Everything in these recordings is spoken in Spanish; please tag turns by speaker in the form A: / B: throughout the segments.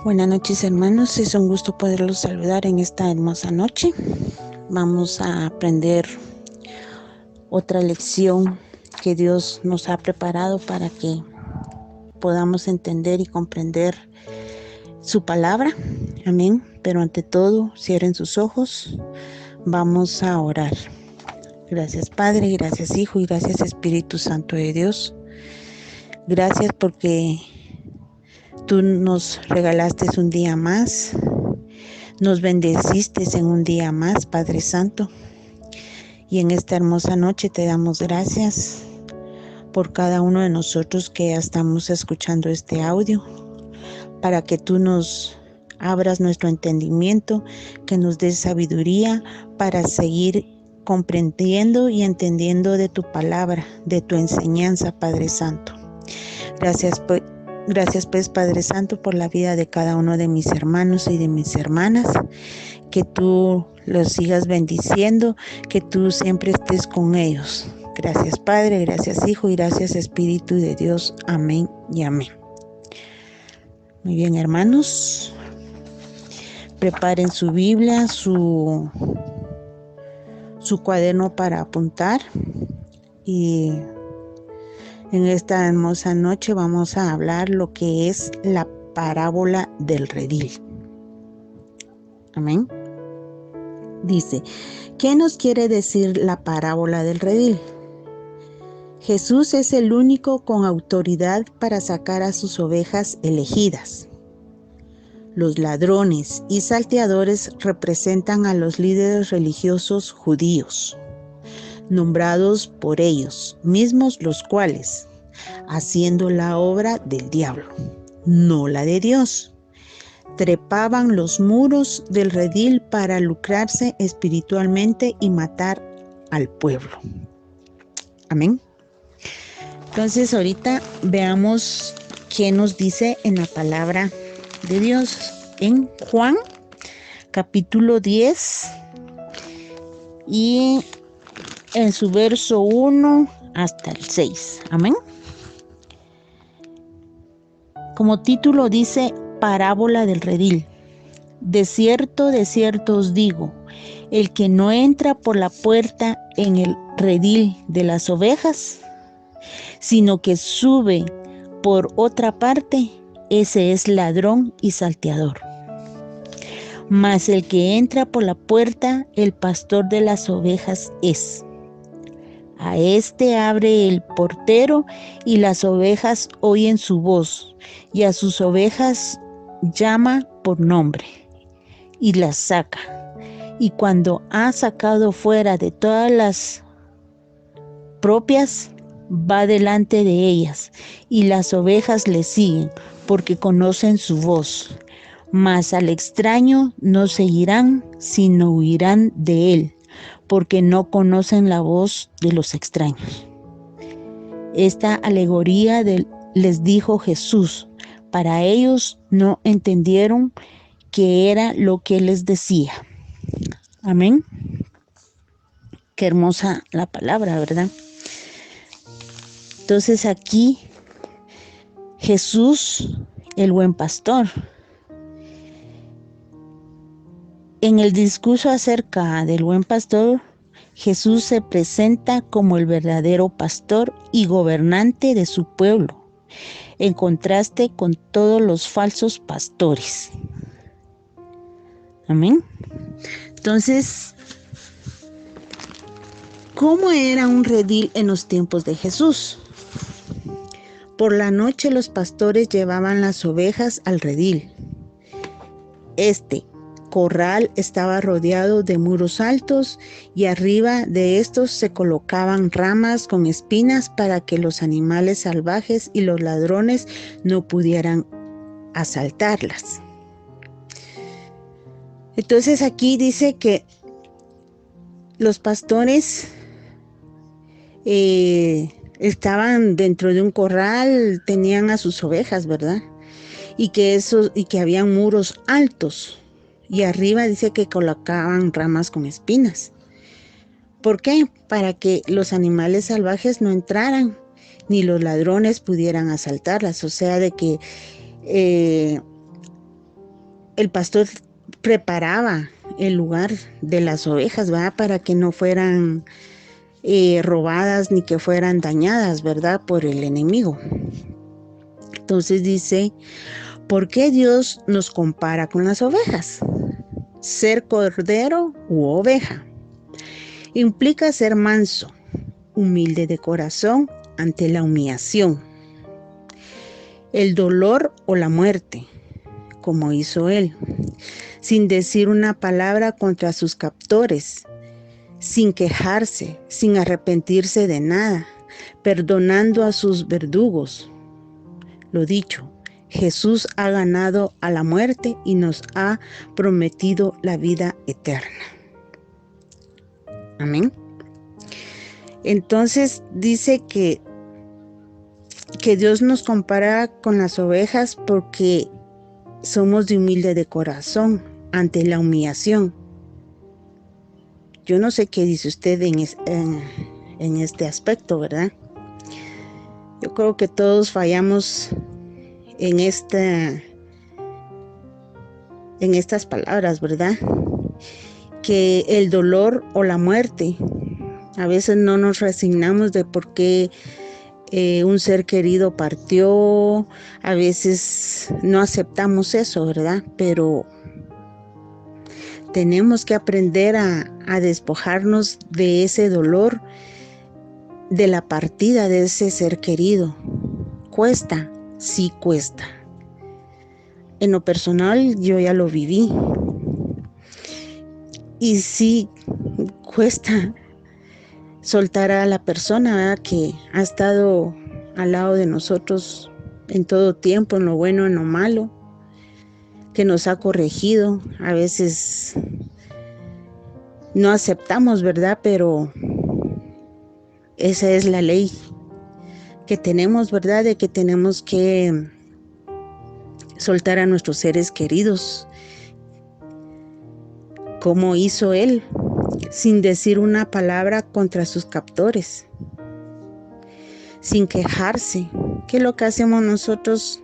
A: Buenas noches, hermanos, es un gusto poderlos saludar en esta hermosa noche. Vamos a aprender otra lección que Dios nos ha preparado para que podamos entender y comprender su palabra. Amén. Pero ante todo, cierren sus ojos. Vamos a orar. Gracias, Padre, gracias, Hijo, y gracias, Espíritu Santo de Dios. Gracias porque tú nos regalaste un día más. Nos bendeciste en un día más, Padre Santo. Y en esta hermosa noche te damos gracias por cada uno de nosotros que ya estamos escuchando este audio, para que tú nos abras nuestro entendimiento, que nos des sabiduría para seguir comprendiendo y entendiendo de tu palabra, de tu enseñanza, Padre Santo. Gracias pues, Padre Santo, por la vida de cada uno de mis hermanos y de mis hermanas, que tú los sigas bendiciendo, que tú siempre estés con ellos. Gracias, Padre, gracias, Hijo, y gracias, Espíritu de Dios. Amén y amén. Muy bien, hermanos, preparen su Biblia, su cuaderno para apuntar, y en esta hermosa noche vamos a hablar lo que es la parábola del redil. Amén. Dice, ¿qué nos quiere decir la parábola del redil? Jesús es el único con autoridad para sacar a sus ovejas elegidas. Los ladrones y salteadores representan a los líderes religiosos judíos, nombrados por ellos mismos, los cuales, haciendo la obra del diablo, no la de Dios, trepaban los muros del redil para lucrarse espiritualmente y matar al pueblo. Amén. Entonces ahorita veamos qué nos dice en la palabra de Dios en Juan capítulo 10 y en su verso 1 hasta el 6. Amén. Como título dice parábola del redil. De cierto os digo, el que no entra por la puerta en el redil de las ovejas, sino que sube por otra parte, ese es ladrón y salteador. Mas el que entra por la puerta, el pastor de las ovejas es. A este abre el portero, y las ovejas oyen su voz, y a sus ovejas llama por nombre, y las saca. Y cuando ha sacado fuera de todas las propias, va delante de ellas, y las ovejas le siguen, porque conocen su voz. Mas al extraño no seguirán, sino huirán de él, porque no conocen la voz de los extraños. Esta alegoría les dijo Jesús. Para ellos no entendieron qué era lo que les decía. Amén. Qué hermosa la palabra, ¿verdad? Entonces aquí Jesús, el buen pastor, en el discurso acerca del buen pastor, Jesús se presenta como el verdadero pastor y gobernante de su pueblo, en contraste con todos los falsos pastores. Amén. Entonces, ¿cómo era un redil en los tiempos de Jesús? Por la noche los pastores llevaban las ovejas al redil. Este corral estaba rodeado de muros altos, y arriba de estos se colocaban ramas con espinas para que los animales salvajes y los ladrones no pudieran asaltarlas. Entonces aquí dice que los pastores estaban dentro de un corral, tenían a sus ovejas, ¿verdad? Y que habían muros altos. Y arriba dice que colocaban ramas con espinas. ¿Por qué? Para que los animales salvajes no entraran, ni los ladrones pudieran asaltarlas. O sea, de que el pastor preparaba el lugar de las ovejas, ¿verdad? Para que no fueran robadas ni que fueran dañadas, ¿verdad? Por el enemigo. Entonces dice, ¿por qué Dios nos compara con las ovejas? Ser cordero u oveja implica ser manso, humilde de corazón ante la humillación, el dolor o la muerte, como hizo él, sin decir una palabra contra sus captores, sin quejarse, sin arrepentirse de nada, perdonando a sus verdugos. Lo dicho, Jesús ha ganado a la muerte y nos ha prometido la vida eterna. Amén. Entonces dice que Dios nos compara con las ovejas porque somos de humilde de corazón ante la humillación. Yo no sé qué dice usted en este aspecto, ¿verdad? Yo creo que todos fallamos en estas palabras, ¿verdad? Que el dolor o la muerte, a veces no nos resignamos de por qué un ser querido partió, a veces no aceptamos eso, ¿verdad? Pero tenemos que aprender a despojarnos de ese dolor, de la partida de ese ser querido. Cuesta, sí cuesta. En lo personal yo ya lo viví. Y sí cuesta soltar a la persona, ¿verdad?, que ha estado al lado de nosotros en todo tiempo, en lo bueno, en lo malo, que nos ha corregido. A veces no aceptamos, ¿verdad? Pero esa es la ley que tenemos, ¿verdad? De que tenemos que soltar a nuestros seres queridos, como hizo él, sin decir una palabra contra sus captores, sin quejarse. ¿Qué es lo que hacemos nosotros?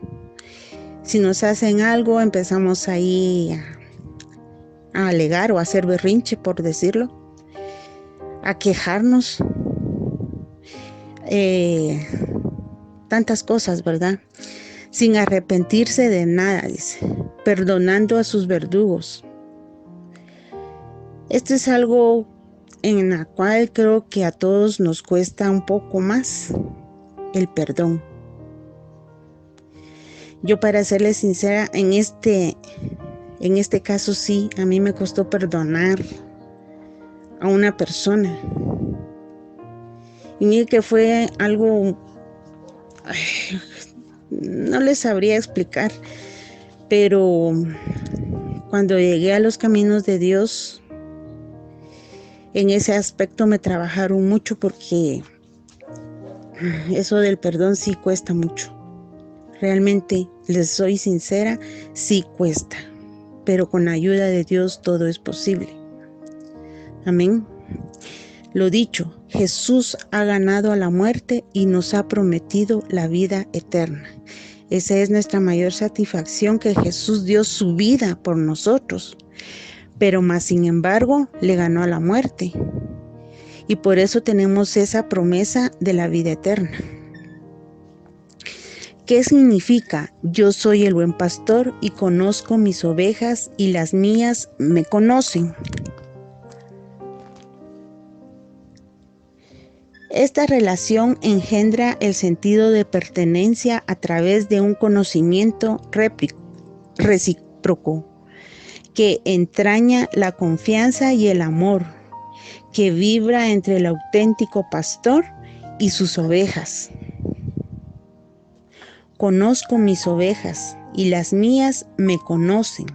A: Si nos hacen algo, empezamos ahí a alegar o a hacer berrinche, por decirlo, a quejarnos, tantas cosas, ¿verdad? Sin arrepentirse de nada, dice, perdonando a sus verdugos. Esto es algo en la cual creo que a todos nos cuesta un poco más, el perdón. Yo, para serles sincera, en este caso sí, a mí me costó perdonar a una persona. Y mire que fue algo, no les sabría explicar, pero cuando llegué a los caminos de Dios, en ese aspecto me trabajaron mucho, porque eso del perdón sí cuesta mucho. Realmente, les soy sincera, sí cuesta, pero con la ayuda de Dios todo es posible. Amén. Lo dicho, Jesús ha ganado a la muerte y nos ha prometido la vida eterna. Esa es nuestra mayor satisfacción, que Jesús dio su vida por nosotros, pero más sin embargo le ganó a la muerte. Y por eso tenemos esa promesa de la vida eterna. ¿Qué significa? Yo soy el buen pastor y conozco mis ovejas y las mías me conocen. Esta relación engendra el sentido de pertenencia a través de un conocimiento recíproco que entraña la confianza y el amor, que vibra entre el auténtico pastor y sus ovejas. Conozco mis ovejas y las mías me conocen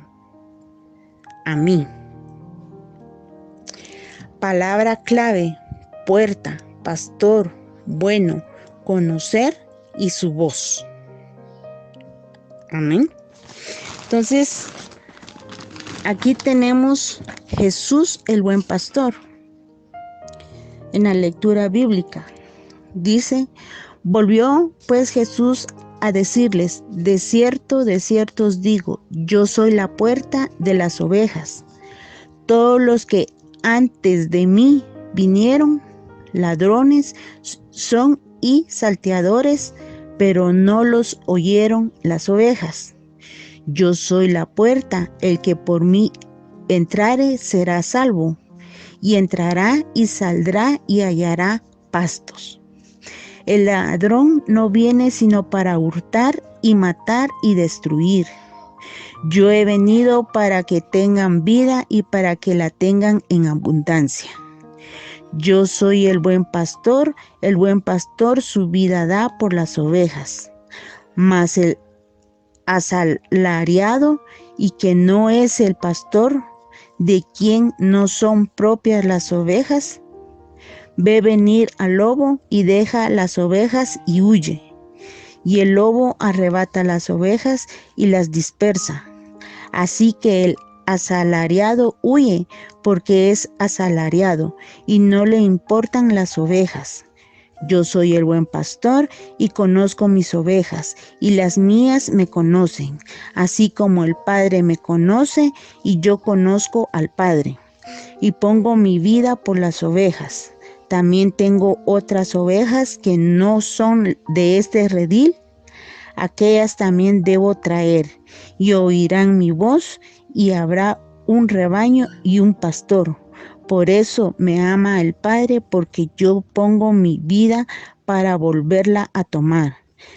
A: a mí. Palabra clave: puerta, pastor, bueno, conocer y su voz. Amén. Entonces, aquí tenemos Jesús el buen pastor. En la lectura bíblica dice: volvió pues Jesús a decirles, de cierto os digo, yo soy la puerta de las ovejas. Todos los que antes de mí vinieron, ladrones son y salteadores, pero no los oyeron las ovejas. Yo soy la puerta, el que por mí entrare será salvo, y entrará y saldrá y hallará pastos. El ladrón no viene sino para hurtar y matar y destruir. Yo he venido para que tengan vida y para que la tengan en abundancia. Yo soy el buen pastor su vida da por las ovejas. Mas el asalariado y que no es el pastor, de quien no son propias las ovejas, ve venir al lobo y deja las ovejas y huye. Y el lobo arrebata las ovejas y las dispersa. Así que el asalariado huye porque es asalariado y no le importan las ovejas. Yo soy el buen pastor y conozco mis ovejas, y las mías me conocen, así como el Padre me conoce y yo conozco al Padre, y pongo mi vida por las ovejas. También tengo otras ovejas que no son de este redil, aquellas también debo traer, y oirán mi voz, y habrá un rebaño y un pastor. Por eso me ama el Padre, porque yo pongo mi vida para volverla a tomar.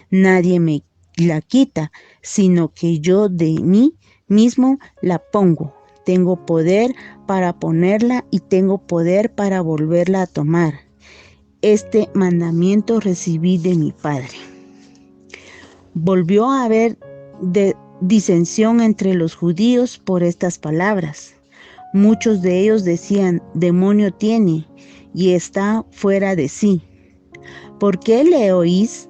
A: Nadie me la quita, sino que yo de mí mismo la pongo. Tengo poder para ponerla y tengo poder para volverla a tomar. Este mandamiento recibí de mi Padre. Volvió a haber disensión entre los judíos por estas palabras. Muchos de ellos decían, demonio tiene y está fuera de sí. ¿Por qué le oís?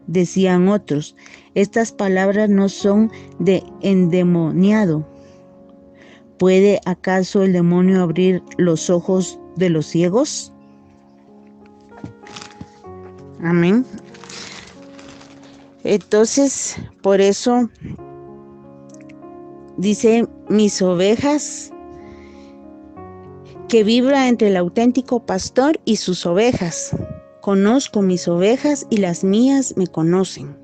A: Decían otros, estas palabras no son de endemoniado. ¿Puede acaso el demonio abrir los ojos de los ciegos? Amén. Entonces, por eso dice, mis ovejas, que vibra entre el auténtico pastor y sus ovejas. Conozco mis ovejas y las mías me conocen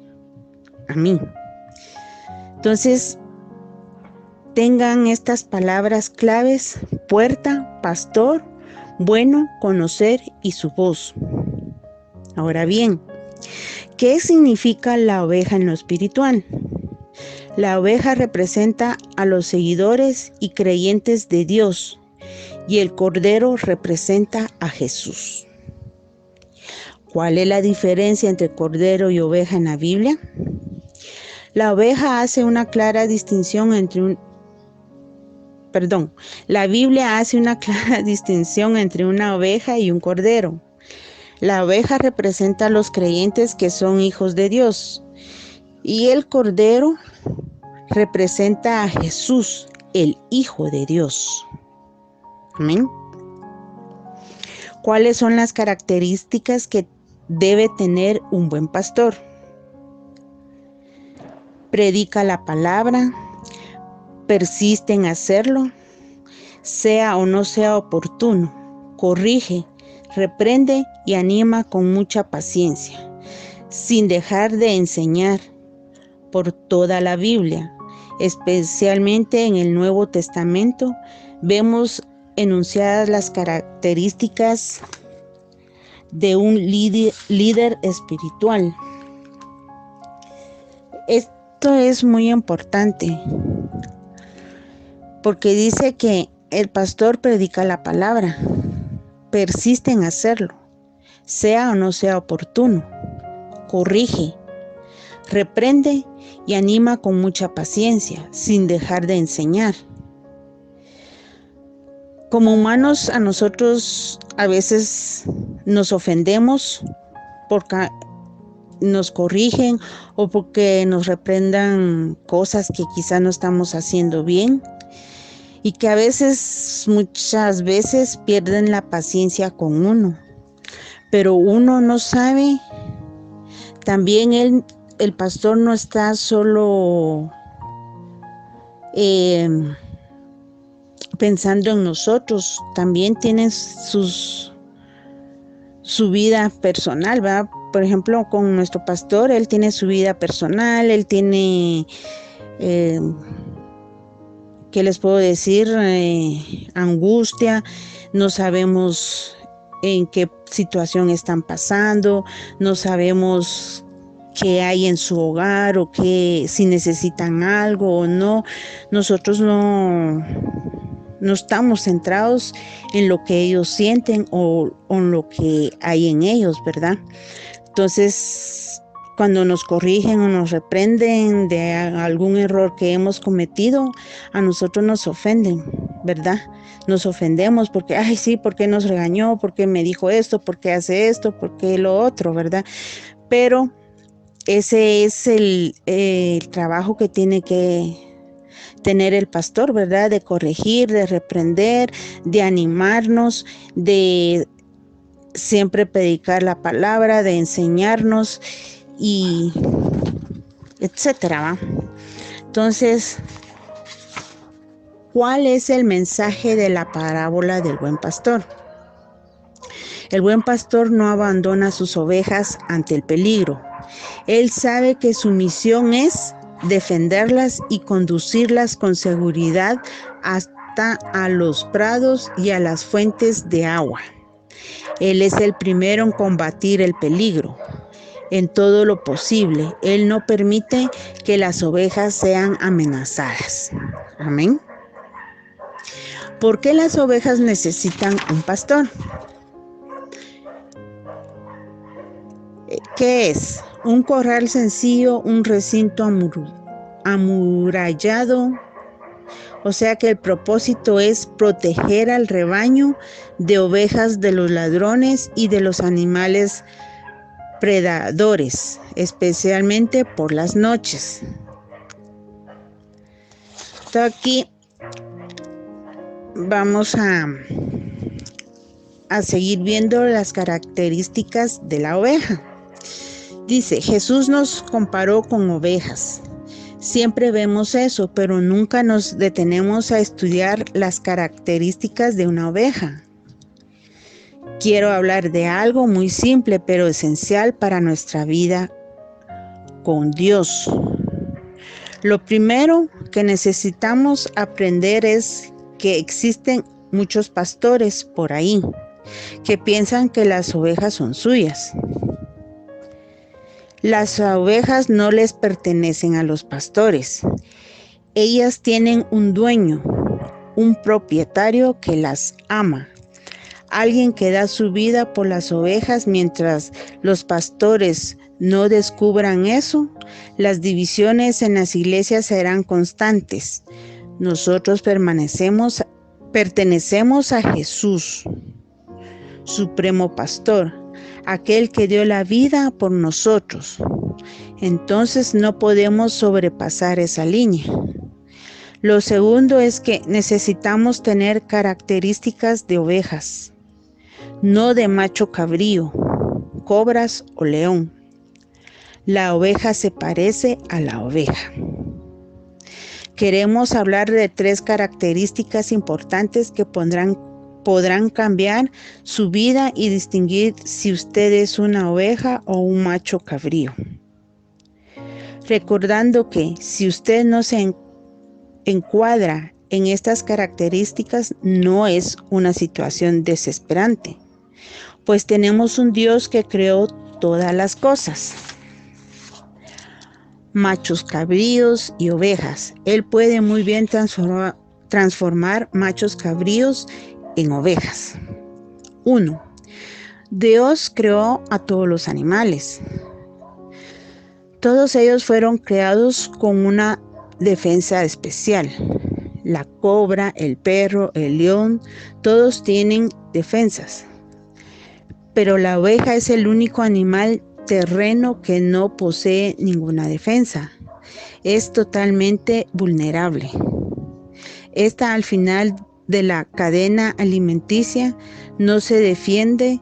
A: a mí. Entonces, tengan estas palabras claves: puerta, pastor, bueno, conocer y su voz. Ahora bien, ¿qué significa la oveja en lo espiritual? La oveja representa a los seguidores y creyentes de Dios, y el cordero representa a Jesús. ¿Cuál es la diferencia entre cordero y oveja en la Biblia? La oveja hace una clara distinción la Biblia hace una clara distinción entre una oveja y un cordero. La oveja representa a los creyentes que son hijos de Dios, y el cordero representa a Jesús, el Hijo de Dios. Amén. ¿Cuáles son las características que debe tener un buen pastor? Predica la palabra, persiste en hacerlo, sea o no sea oportuno, corrige, reprende y anima con mucha paciencia, sin dejar de enseñar por toda la Biblia. Especialmente en el Nuevo Testamento vemos enunciadas las características de un líder espiritual. Esto es muy importante porque dice que el pastor predica la palabra, persiste en hacerlo, sea o no sea oportuno, corrige, reprende y anima con mucha paciencia, sin dejar de enseñar. Como humanos, a nosotros a veces nos ofendemos porque nos corrigen o porque nos reprendan cosas que quizá no estamos haciendo bien, y que muchas veces pierden la paciencia con uno. Pero uno no sabe, también el pastor no está solo pensando en nosotros, también tiene su vida personal, ¿verdad? Por ejemplo, con nuestro pastor, él tiene su vida personal, él tiene, ¿qué les puedo decir? Angustia, no sabemos en qué situación están pasando, no sabemos qué hay en su hogar o si necesitan algo o no. Nosotros no estamos centrados en lo que ellos sienten o en lo que hay en ellos, ¿verdad? Entonces, cuando nos corrigen o nos reprenden de algún error que hemos cometido, a nosotros nos ofenden, ¿verdad? Nos ofendemos porque, ay, sí, ¿por qué nos regañó? ¿Por qué me dijo esto? ¿Por qué hace esto? ¿Por qué lo otro? ¿Verdad? Pero ese es el trabajo que tiene que tener el pastor, ¿verdad? De corregir, de reprender, de animarnos, de siempre predicar la palabra, de enseñarnos y etcétera, ¿va? Entonces, ¿cuál es el mensaje de la parábola del buen pastor? El buen pastor no abandona sus ovejas ante el peligro. Él sabe que su misión es defenderlas y conducirlas con seguridad hasta a los prados y a las fuentes de agua. Él es el primero en combatir el peligro. En todo lo posible, Él no permite que las ovejas sean amenazadas. Amén. ¿Por qué las ovejas necesitan un pastor? ¿Qué es? Un corral sencillo, un recinto amurallado. O sea que el propósito es proteger al rebaño de ovejas de los ladrones y de los animales predadores, especialmente por las noches. Entonces aquí vamos a seguir viendo las características de la oveja. Dice, Jesús nos comparó con ovejas. Siempre vemos eso, pero nunca nos detenemos a estudiar las características de una oveja. Quiero hablar de algo muy simple, pero esencial para nuestra vida con Dios. Lo primero que necesitamos aprender es que existen muchos pastores por ahí que piensan que las ovejas son suyas. Las ovejas no les pertenecen a los pastores. Ellas tienen un dueño, un propietario que las ama, alguien que da su vida por las ovejas. Mientras los pastores no descubran eso, las divisiones en las iglesias serán constantes. Nosotros pertenecemos a Jesús, supremo pastor, aquel que dio la vida por nosotros. Entonces no podemos sobrepasar esa línea. Lo segundo es que necesitamos tener características de ovejas, no de macho cabrío, cobras o león. La oveja se parece a la oveja. Queremos hablar de 3 características importantes que podrán cambiar su vida y distinguir si usted es una oveja o un macho cabrío. Recordando que si usted no se encuadra en estas características, no es una situación desesperante, pues tenemos un Dios que creó todas las cosas. Machos cabríos y ovejas. Él puede muy bien transformar machos cabríos en ovejas. 1. Dios creó a todos los animales. Todos ellos fueron creados con una defensa especial. La cobra, el perro, el león, todos tienen defensas. Pero la oveja es el único animal terreno que no posee ninguna defensa. Es totalmente vulnerable. Esta al final de la cadena alimenticia no se defiende,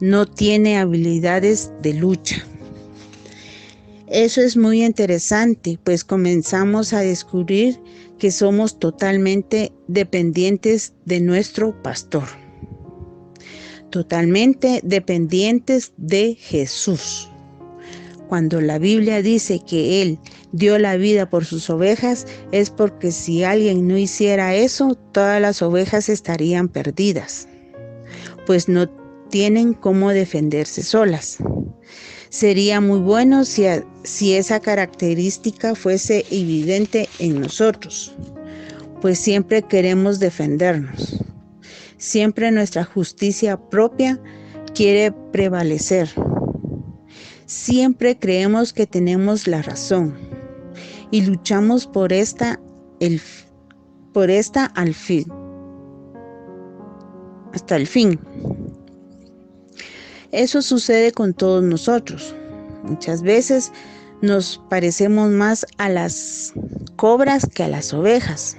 A: no tiene habilidades de lucha. Eso es muy interesante, pues comenzamos a descubrir que somos totalmente dependientes de nuestro pastor. Totalmente dependientes de Jesús. Cuando la Biblia dice que Él dio la vida por sus ovejas, es porque si alguien no hiciera eso, todas las ovejas estarían perdidas, pues no tienen cómo defenderse solas. Sería muy bueno si esa característica fuese evidente en nosotros, pues siempre queremos defendernos. Siempre nuestra justicia propia quiere prevalecer. Siempre creemos que tenemos la razón y luchamos por esta al fin, hasta el fin. Eso sucede con todos nosotros. Muchas veces nos parecemos más a las cobras que a las ovejas.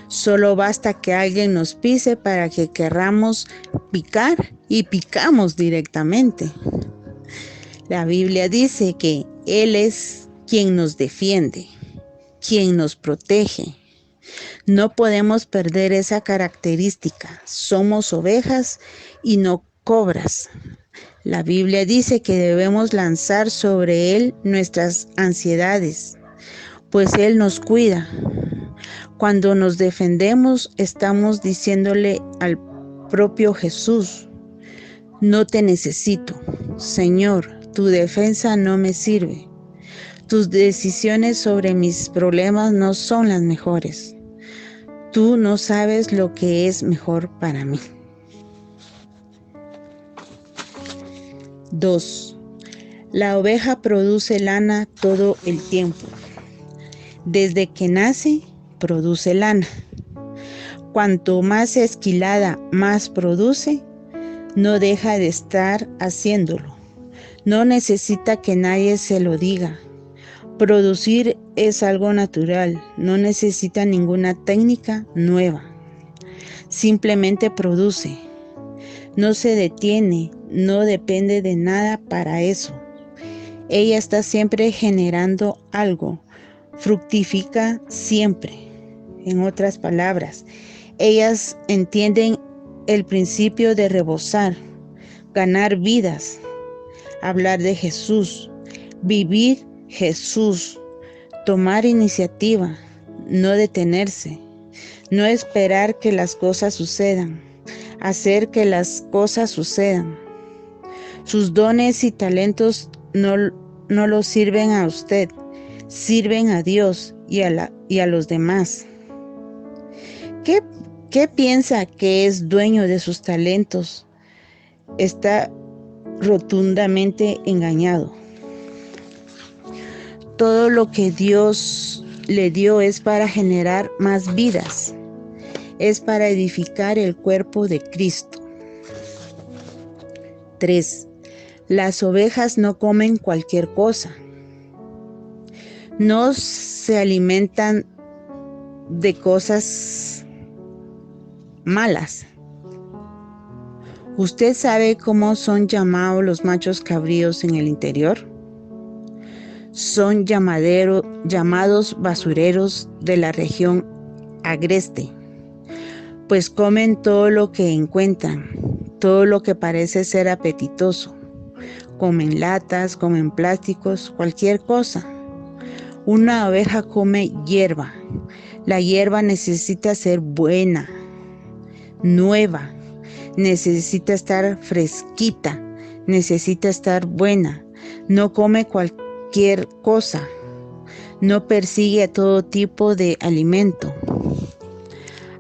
A: Solo basta que alguien nos pise para que querramos picar y picamos directamente. La Biblia dice que Él es quien nos defiende, quien nos protege. No podemos perder esa característica. Somos ovejas y no cobras. La Biblia dice que debemos lanzar sobre Él nuestras ansiedades, pues Él nos cuida. Cuando nos defendemos, estamos diciéndole al propio Jesús: no te necesito, Señor, tu defensa no me sirve. Tus decisiones sobre mis problemas no son las mejores. Tú no sabes lo que es mejor para mí. 2. La oveja produce lana todo el tiempo. Desde que nace, produce lana. Cuanto más esquilada, más produce. No deja de estar haciéndolo. No necesita que nadie se lo diga. Producir es algo natural, no necesita ninguna técnica nueva. Simplemente produce. No se detiene, no depende de nada para eso. Ella está siempre generando algo, fructifica siempre. En otras palabras, ellas entienden el principio de rebosar, ganar vidas, hablar de Jesús, vivir Jesús, tomar iniciativa, no detenerse, no esperar que las cosas sucedan, hacer que las cosas sucedan. Sus dones y talentos no los sirven a usted, sirven a Dios y a los demás. ¿Qué piensa que es dueño de sus talentos? Está rotundamente engañado. Todo lo que Dios le dio es para generar más vidas, es para edificar el cuerpo de Cristo. 3. Las ovejas no comen cualquier cosa. No se alimentan de cosas malas. ¿Usted sabe cómo son llamados los machos cabríos en el interior? Son llamados basureros de la región agreste, pues comen todo lo que encuentran, todo lo que parece ser apetitoso. Comen latas, comen plásticos, cualquier cosa. Una oveja come hierba. La hierba necesita ser buena, nueva, necesita estar fresquita, necesita estar buena. No come cualquier cosa, no persigue todo tipo de alimento.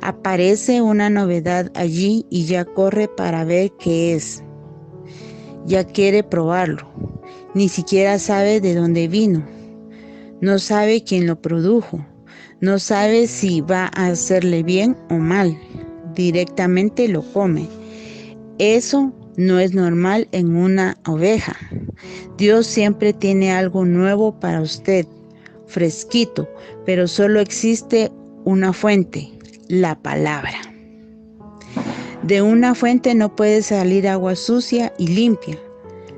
A: Aparece una novedad allí y ya corre para ver qué es. Ya quiere probarlo. Ni siquiera sabe de dónde vino. No sabe quién lo produjo. No sabe si va a hacerle bien o mal. Directamente lo come. Eso no es normal en una oveja. Dios siempre tiene algo nuevo para usted, fresquito, pero solo existe una fuente, la palabra. De una fuente no puede salir agua sucia y limpia.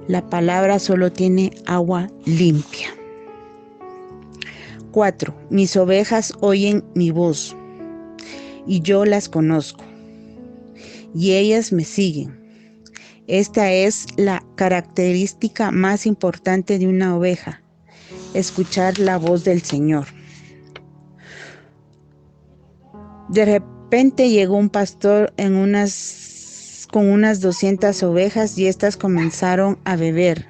A: La palabra solo tiene agua limpia. 4. Mis ovejas oyen mi voz, y yo las conozco, y ellas me siguen. Esta es la característica más importante de una oveja: escuchar la voz del Señor. De repente llegó un pastor con unas 200 ovejas y estas comenzaron a beber.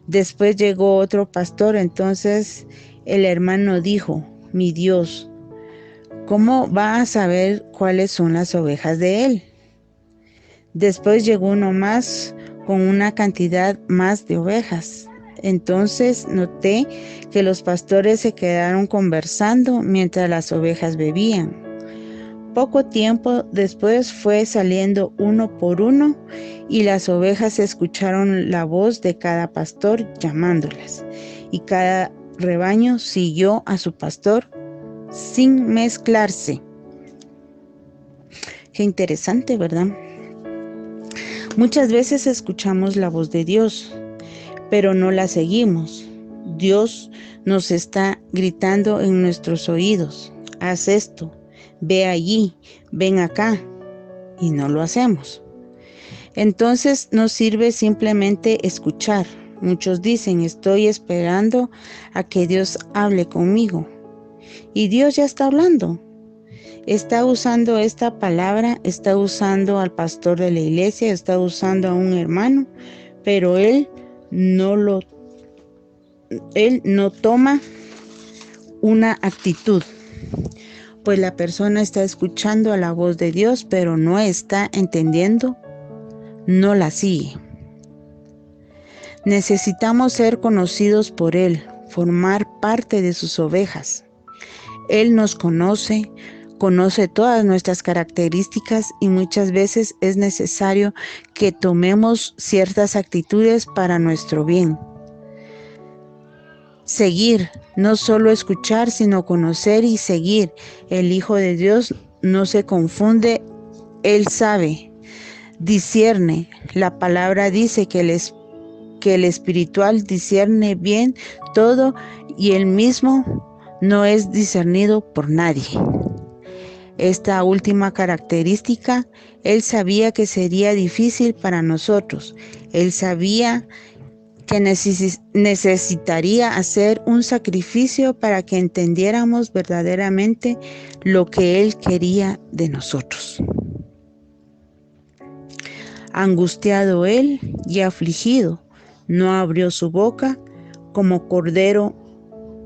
A: Después llegó otro pastor, entonces el hermano dijo: mi Dios, ¿cómo va a saber cuáles son las ovejas de él? Después llegó uno más con una cantidad más de ovejas. Entonces noté que los pastores se quedaron conversando mientras las ovejas bebían. Poco tiempo después fue saliendo uno por uno y las ovejas escucharon la voz de cada pastor llamándolas, y cada rebaño siguió a su pastor sin mezclarse. Qué interesante, ¿verdad? Muchas veces escuchamos la voz de Dios, pero no la seguimos. Dios nos está gritando en nuestros oídos: haz esto, ve allí, ven acá, y no lo hacemos. Entonces no sirve simplemente escuchar. Muchos dicen: estoy esperando a que Dios hable conmigo. Y Dios ya está hablando. Está usando esta palabra, está usando al pastor de la iglesia, está usando a un hermano, pero Él no toma una actitud. Pues la persona está escuchando a la voz de Dios, pero no está entendiendo, no la sigue. Necesitamos ser conocidos por Él, formar parte de sus ovejas. Él nos conoce todas nuestras características y muchas veces es necesario que tomemos ciertas actitudes para nuestro bien. Seguir, no solo escuchar, sino conocer y seguir. El Hijo de Dios no se confunde, Él sabe, discierne. La palabra dice que el espiritual discierne bien todo y Él mismo no es discernido por nadie. Esta última característica, Él sabía que sería difícil para nosotros. Él sabía que necesitaría hacer un sacrificio para que entendiéramos verdaderamente lo que Él quería de nosotros. Angustiado Él y afligido, no abrió su boca, como cordero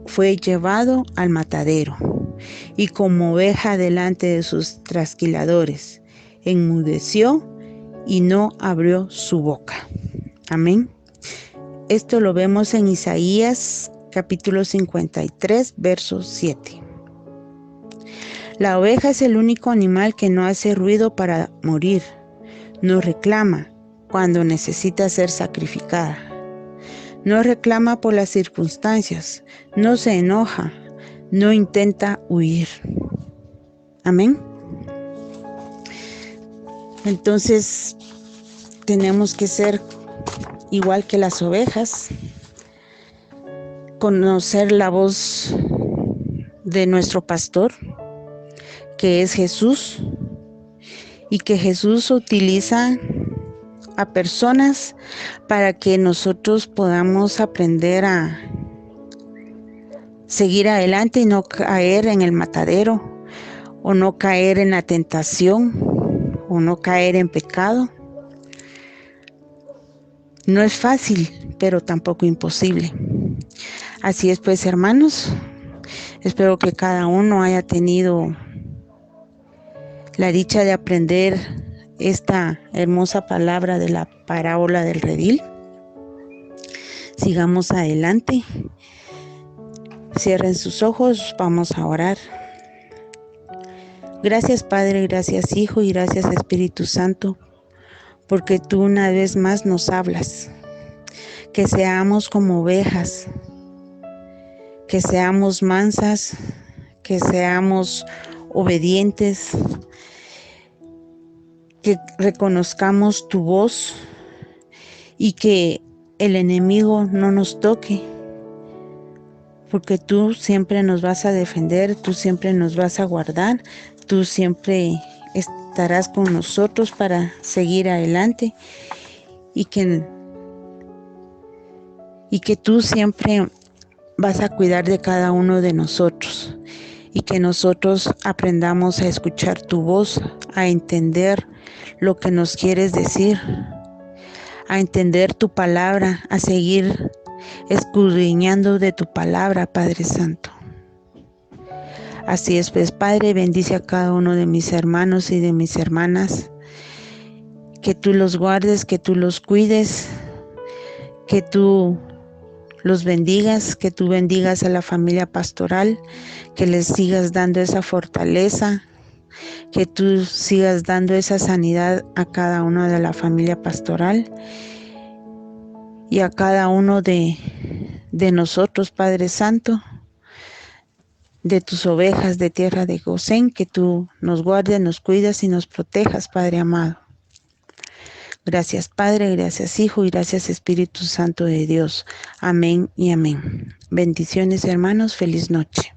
A: fue llevado al matadero, y como oveja delante de sus trasquiladores, enmudeció y no abrió su boca. Amén. Esto lo vemos en Isaías capítulo 53, verso 7. La oveja es el único animal que no hace ruido para morir. No reclama cuando necesita ser sacrificada. No reclama por las circunstancias. No se enoja. No intenta huir. Amén. Entonces, tenemos que ser igual que las ovejas, conocer la voz de nuestro pastor, que es Jesús, y que Jesús utiliza a personas para que nosotros podamos aprender a seguir adelante y no caer en el matadero, o no caer en la tentación, o no caer en pecado. No es fácil, pero tampoco imposible. Así es, pues, hermanos, espero que cada uno haya tenido la dicha de aprender esta hermosa palabra de la parábola del redil. Sigamos adelante. Cierren sus ojos, vamos a orar. Gracias, Padre, gracias, Hijo, y gracias, Espíritu Santo, porque tú una vez más nos hablas. Que seamos como ovejas, que seamos mansas, que seamos obedientes, que reconozcamos tu voz y que el enemigo no nos toque, porque tú siempre nos vas a defender, tú siempre nos vas a guardar, tú siempre estarás con nosotros para seguir adelante y que tú siempre vas a cuidar de cada uno de nosotros y que nosotros aprendamos a escuchar tu voz, a entender lo que nos quieres decir, a entender tu palabra, a seguir escudriñando de tu palabra, Padre Santo. Así es, pues, Padre, bendice a cada uno de mis hermanos y de mis hermanas, que tú los guardes, que tú los cuides, que tú los bendigas, que tú bendigas a la familia pastoral, que les sigas dando esa fortaleza, que tú sigas dando esa sanidad a cada uno de la familia pastoral y a cada uno de nosotros, Padre Santo, de tus ovejas de tierra de Gosén, que tú nos guardes, nos cuidas y nos protejas, Padre amado. Gracias, Padre, gracias, Hijo, y gracias, Espíritu Santo de Dios. Amén y amén. Bendiciones, hermanos. Feliz noche.